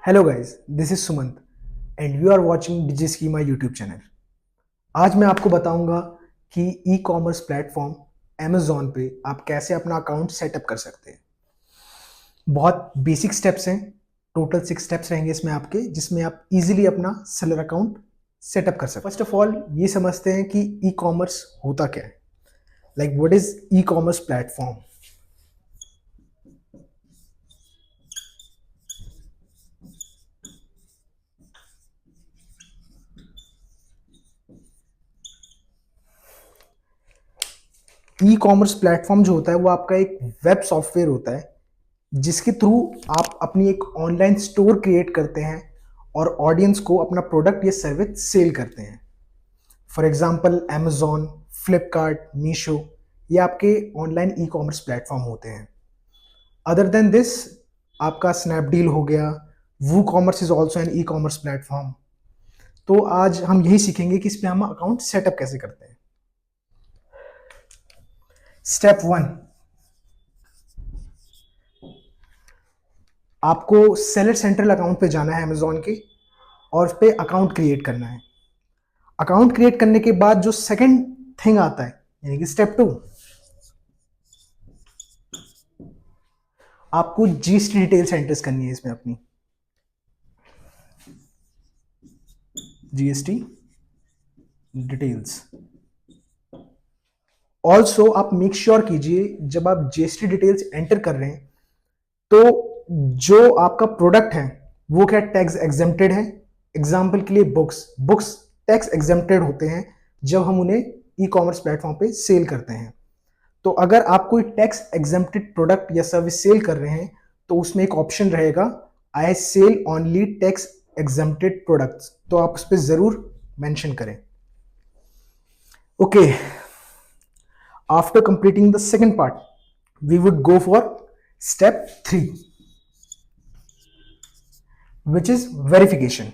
Hello guys, this is Sumant and you are watching Digi Schema YouTube channel. आज मैं आपको बताऊंगा कि ई कॉमर्स प्लेटफॉर्म अमेजोन पे आप कैसे अपना अकाउंट सेटअप कर सकते हैं। बहुत बेसिक स्टेप्स हैं, टोटल 6 स्टेप्स रहेंगे इसमें आपके, जिसमें आप इजीली अपना सेलर अकाउंट सेटअप कर सकते हैं। फर्स्ट ऑफ ऑल ये समझते हैं कि ई कॉमर्स होता क्या है, like what is E commerce platform. E commerce platform जो होता है वो आपका एक वेब सॉफ्टवेयर होता है जिसके थ्रू आप अपनी एक ऑनलाइन स्टोर क्रिएट करते हैं और ऑडियंस को अपना प्रोडक्ट या सर्विस सेल करते हैं। For example Amazon, Flipkart, Meesho, ये आपके ऑनलाइन ई कॉमर्स प्लेटफॉर्म होते हैं। अदर देन दिस आपका स्नैपडील हो गया, WooCommerce is also an e commerce platform. तो आज हम यही सीखेंगे कि इस पे हम अकाउंट सेटअप कैसे करते हैं। स्टेप 1, आपको सेलर सेंट्रल अकाउंट पे जाना है अमेजोन के और उस पे अकाउंट क्रिएट करना है। अकाउंट क्रिएट करने के बाद जो सेकंड थिंग आता है यानी कि स्टेप 2, आपको जीएसटी डिटेल्स एंटर्स करनी है इसमें अपनी। जीएसटी डिटेल्स ऑल्सो आप मेक श्योर कीजिए जब आप जीएसटी डिटेल्स एंटर कर रहे हैं तो जो आपका प्रोडक्ट है वो क्या टैक्स एग्जेम्प्टेड है। एग्जाम्पल के लिए बुक्स टैक्स एग्जेम्प्टेड होते हैं जब हम उन्हें ई कॉमर्स प्लेटफॉर्म पे सेल करते हैं। तो अगर आप कोई टैक्स एग्जेम्प्टेड प्रोडक्ट या सर्विस सेल कर रहे हैं तो उसमें एक ऑप्शन रहेगा, I sell only tax exempted products, तो आप उस पर जरूर मेंशन करें। Okay, after completing the second part we would go for step 3, which is verification.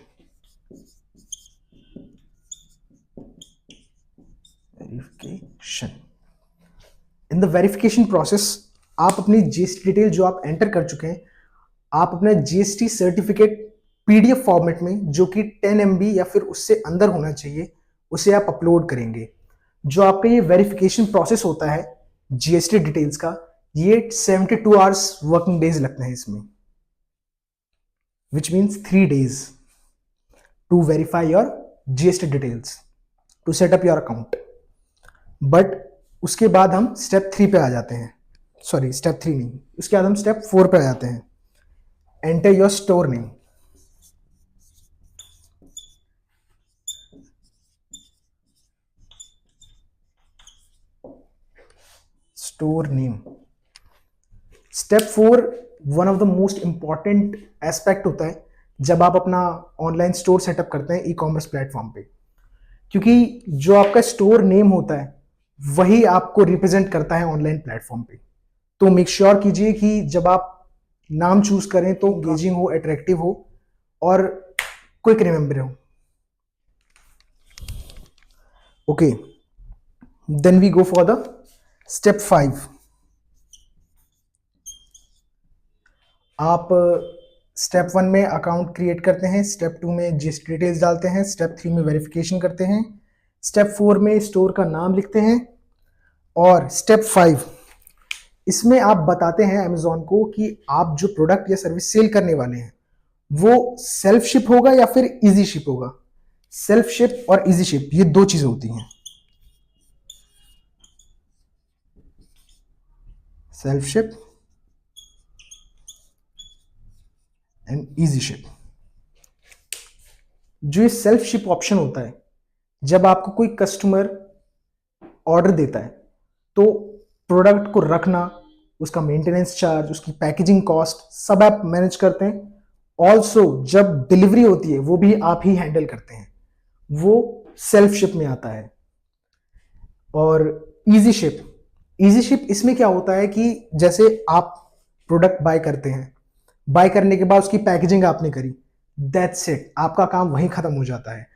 In the verification process, आप अपनी जीएसटी डिटेल जो आप एंटर कर चुके हैं, आप अपना जीएसटी सर्टिफिकेट पीडीएफ फॉर्मेट में जो कि 10 MB या फिर उससे अंदर होना चाहिए उसे आप अपलोड करेंगे। जो आपका ये वेरिफिकेशन प्रोसेस होता है जीएसटी डिटेल्स का, ये 72 आवर्स वर्किंग डेज लगते हैं इसमें, which means 3 days to verify your GST details to set up your account. But उसके बाद हम स्टेप 3 पे आ जाते हैं, सॉरी स्टेप 3 नहीं, उसके बाद हम स्टेप 4 पे आ जाते हैं। Enter your store name. Store name step 4 one of the most important aspect होता है जब आप अपना ऑनलाइन स्टोर सेटअप करते हैं ई कॉमर्स प्लेटफॉर्म पे, क्योंकि जो आपका स्टोर नेम होता है वही आपको रिप्रेजेंट करता है ऑनलाइन प्लेटफॉर्म पे। तो मेक श्योर कीजिए कि जब आप नाम चूज करें तो एंगेजिंग हो, अट्रैक्टिव हो और क्विक रिमेंबर हो। Okay, then we go for the step 5। आप स्टेप 1 में अकाउंट क्रिएट करते हैं, स्टेप 2 में जीएसटी डिटेल्स डालते हैं, स्टेप 3 में वेरिफिकेशन करते हैं, स्टेप 4 में स्टोर का नाम लिखते हैं और स्टेप 5 इसमें आप बताते हैं अमेजोन को कि आप जो प्रोडक्ट या सर्विस सेल करने वाले हैं वो सेल्फ शिप होगा या फिर इजी शिप होगा। सेल्फ शिप और इजी शिप ये दो चीजें होती हैं। Self ship and easy ship. जो ये सेल्फ शिप ऑप्शन होता है, जब आपको कोई कस्टमर ऑर्डर देता है तो प्रोडक्ट को रखना, उसका मेंटेनेंस चार्ज, उसकी पैकेजिंग कॉस्ट सब आप मैनेज करते हैं। ऑल्सो जब डिलीवरी होती है वो भी आप ही हैंडल करते हैं, वो सेल्फ शिप में आता है। और इजी शिप इसमें क्या होता है कि जैसे आप प्रोडक्ट बाय करते हैं, बाय करने के बाद उसकी पैकेजिंग आपने करी, दैट्स इट, आपका काम वहीं खत्म हो जाता है।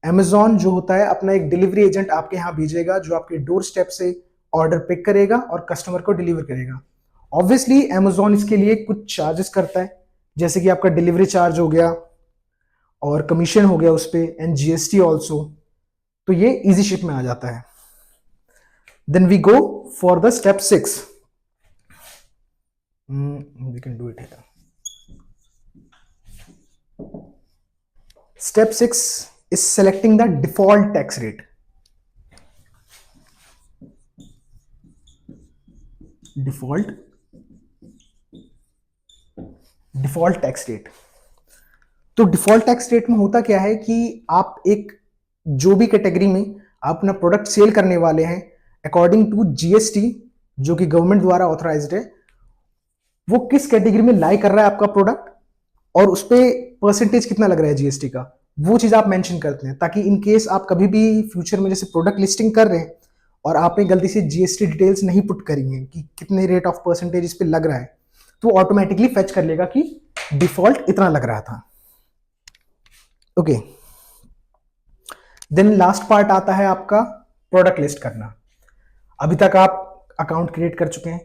अमेजॉन जो होता है अपना एक डिलीवरी एजेंट आपके यहाँ भेजेगा जो आपके डोर स्टेप से ऑर्डर पिक करेगा और कस्टमर को डिलीवर करेगा। ऑब्वियसली अमेजॉन इसके लिए कुछ चार्जेस करता है जैसे कि आपका डिलीवरी चार्ज हो गया और कमीशन हो गया उस पर, एंड जीएसटी ऑल्सो। तो ये इजी शिप में आ जाता है। Then we go for the step 6। We can do it here. Step 6 is selecting the default tax rate. Default tax rate. तो डिफॉल्ट टैक्स रेट में होता क्या है कि आप एक जो भी कैटेगरी में आप अपना प्रोडक्ट सेल करने वाले हैं, अकॉर्डिंग टू जीएसटी जो कि गवर्नमेंट द्वारा ऑथराइज्ड है, वो किस कैटेगरी में लाई कर रहा है आपका प्रोडक्ट और उस पर परसेंटेज कितना लग रहा है जीएसटी का, वो चीज आप मेंशन करते हैं, ताकि इन केस आप कभी भी फ्यूचर में जैसे प्रोडक्ट लिस्टिंग कर रहे हैं और आपने गलती से जीएसटी डिटेल्स नहीं पुट करी हैं कि कितने रेट ऑफ परसेंटेज इस पे लग रहा है, तो ऑटोमेटिकली फेच कर लेगा कि डिफॉल्ट इतना लग रहा था। ओके, देन लास्ट पार्ट आता है आपका प्रोडक्ट लिस्ट करना। अभी तक आप अकाउंट क्रिएट कर चुके हैं,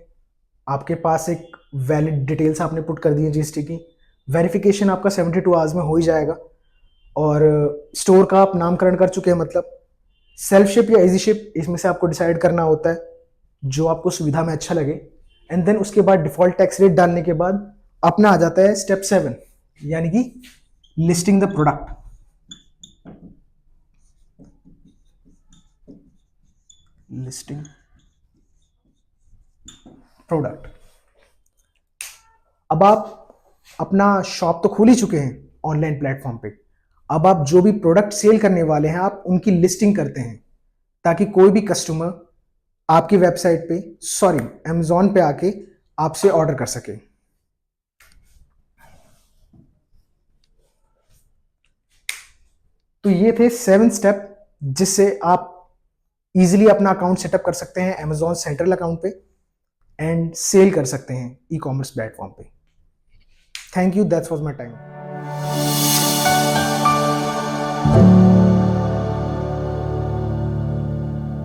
आपके पास एक वैलिड डिटेल्स आपने पुट कर दी है जीएसटी की, वेरिफिकेशन आपका 72 आवर्स में हो ही जाएगा, और स्टोर का आप नामकरण कर चुके हैं, मतलब सेल्फ शिप या इजी शिप, इसमें से आपको डिसाइड करना होता है जो आपको सुविधा में अच्छा लगे। एंड देन उसके बाद डिफॉल्ट टैक्स रेट डालने के बाद अपना आ जाता है स्टेप 7, यानी कि listing the product. Listing product. अब आप अपना शॉप तो खोल ही चुके हैं ऑनलाइन प्लेटफॉर्म पे, अब आप जो भी प्रोडक्ट सेल करने वाले हैं आप उनकी लिस्टिंग करते हैं, ताकि कोई भी कस्टमर आपकी वेबसाइट पे, सॉरी अमेजॉन पे आके आपसे ऑर्डर कर सके। तो ये थे 7 स्टेप जिससे आप इजीली अपना अकाउंट सेटअप कर सकते हैं अमेजॉन सेंट्रल अकाउंट पे एंड सेल कर सकते हैं ई कॉमर्स प्लेटफॉर्म पे। Thank you, that's was my time.